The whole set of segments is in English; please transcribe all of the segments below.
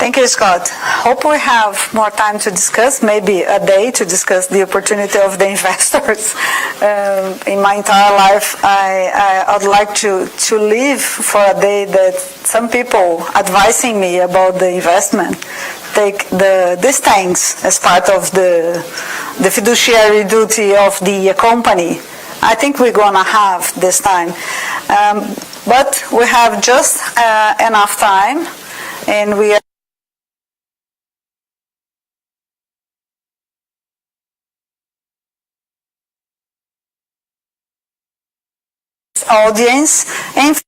Thank you, Scott. Hope we have more time to discuss, maybe a day to discuss the opportunity of the investors. In my entire life, I'd like to live for a day that some people advising me about the investment take these things as part of the fiduciary duty of the company. I think we're going to have this time. But we have just enough time, and we are audience and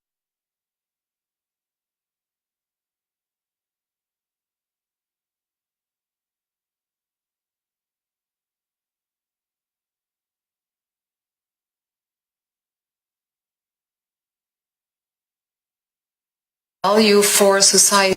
value for society.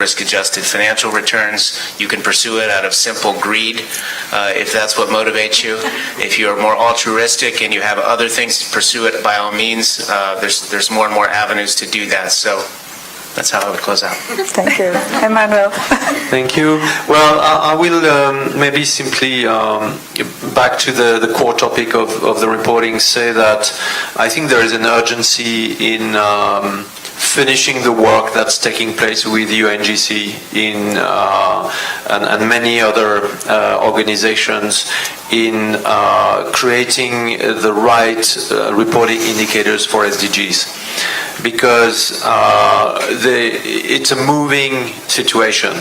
Risk-adjusted financial returns. You can pursue it out of simple greed if that's what motivates you. If you're more altruistic and you have other things to pursue it, by all means, there's more and more avenues to do that. So that's how I would close out. thank you. Emmanuel. Thank you. Well, I will maybe simply, back to the core topic of the reporting, say that I think there is an urgency in finishing the work that's taking place with UNGC and many other organizations in creating the right reporting indicators for SDGs, because it's a moving situation.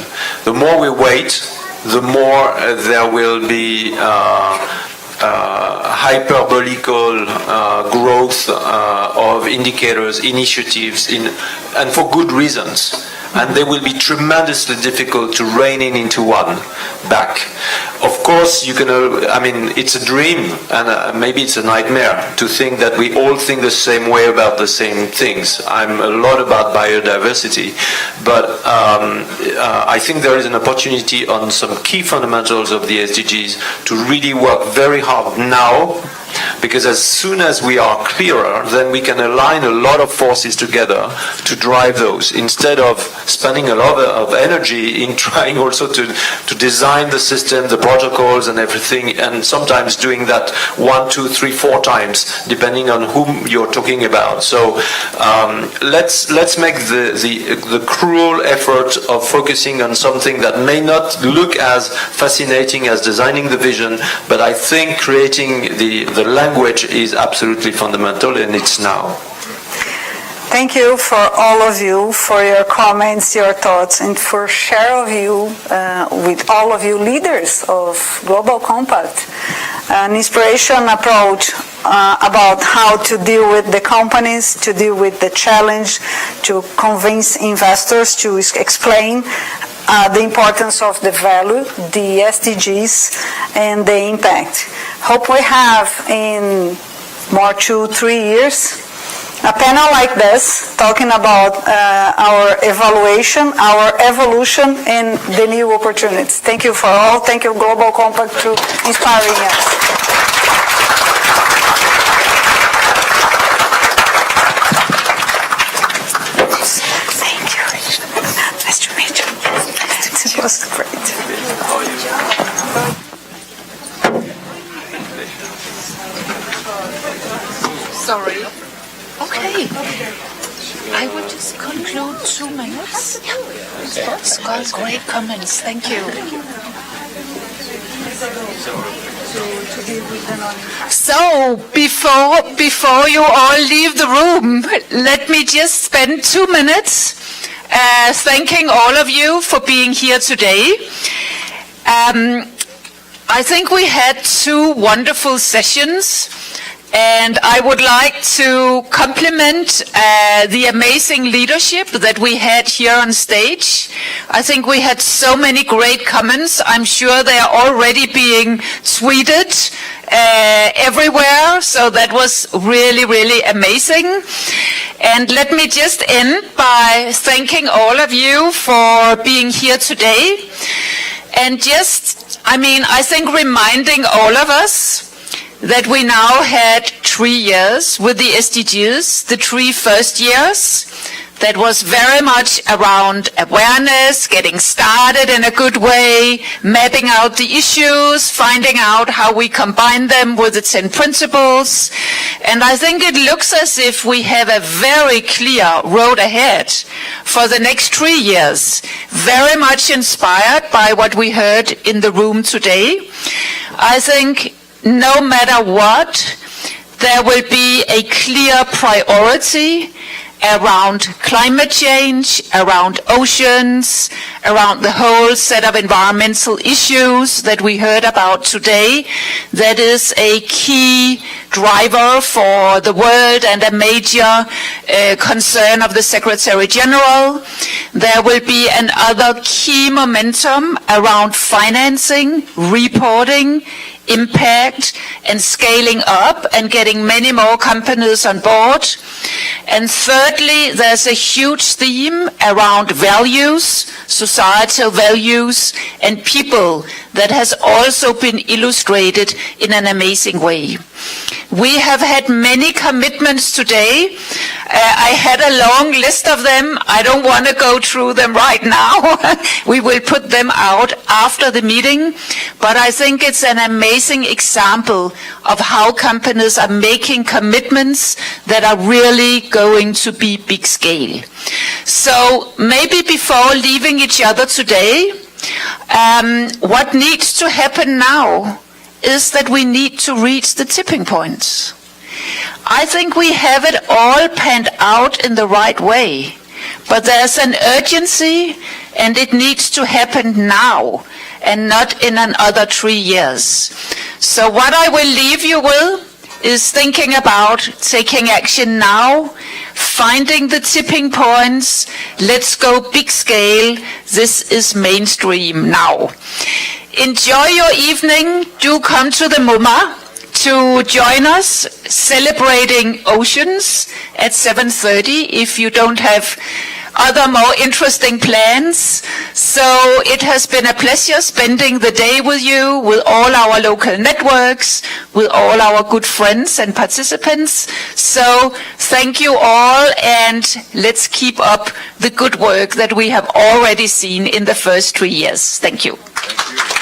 The more we wait, the more there will be hyperbolical growth of indicators, initiatives, and for good reasons. And they will be tremendously difficult to rein into one back. Of course, it's a dream, and maybe it's a nightmare to think that we all think the same way about the same things. I'm a lot about biodiversity, but I think there is an opportunity on some key fundamentals of the SDGs to really work very hard now, because as soon as we are clearer, then we can align a lot of forces together to drive those, instead of spending a lot of energy in trying also to design the system, the protocols and everything, and sometimes doing that 1, 2, 3, 4 times, depending on whom you're talking about. So let's make the cruel effort of focusing on something that may not look as fascinating as designing the vision, but I think creating the language is absolutely fundamental, and it's now. Thank you for all of you for your comments, your thoughts, and for share of you with all of you leaders of Global Compact. An inspiration approach about how to deal with the companies, to deal with the challenge, to convince investors, to explain the importance of the value, the SDGs, and the impact. Hope we have in more 2-3 years a panel like this talking about our evaluation, our evolution, and the new opportunities. Thank you for all. Thank you, Global Compact, for inspiring us. It was great. Sorry. Okay. I will just conclude 2 minutes. Scott, great comments. Thank you. So, before you all leave the room, let me just spend 2 minutes thanking all of you for being here today. I think we had 2 wonderful sessions, and I would like to compliment the amazing leadership that we had here on stage. I think we had so many great comments. I'm sure they are already being tweeted everywhere, so that was really, really amazing. And let me just end by thanking all of you for being here today. And I think reminding all of us that we now had 3 years with the SDGs, the 3 first years. That was very much around awareness, getting started in a good way, mapping out the issues, finding out how we combine them with the 10 principles. And I think it looks as if we have a very clear road ahead for the next 3 years, very much inspired by what we heard in the room today. I think no matter what, there will be a clear priority around climate change, around oceans, around the whole set of environmental issues that we heard about today. That is a key driver for the world and a major concern of the Secretary General. There will be another key momentum around financing, reporting, impact, and scaling up and getting many more companies on board. And thirdly, there's a huge theme around values, societal values, and people that has also been illustrated in an amazing way. We have had many commitments today. I had a long list of them. I don't want to go through them right now. We will put them out after the meeting. But I think it's an amazing example of how companies are making commitments that are really going to be big scale. So maybe before leaving each other today, what needs to happen now is that we need to reach the tipping points. I think we have it all panned out in the right way, but there's an urgency and it needs to happen now and not in another 3 years. So what I will leave you with is thinking about taking action now, finding the tipping points. Let's go big scale. This is mainstream now. Enjoy your evening. Do come to the MoMA to join us celebrating oceans at 7:30 if you don't have other more interesting plans. So it has been a pleasure spending the day with you, with all our local networks, with all our good friends and participants. So thank you all, and let's keep up the good work that we have already seen in the first 3 years. Thank you. Thank you.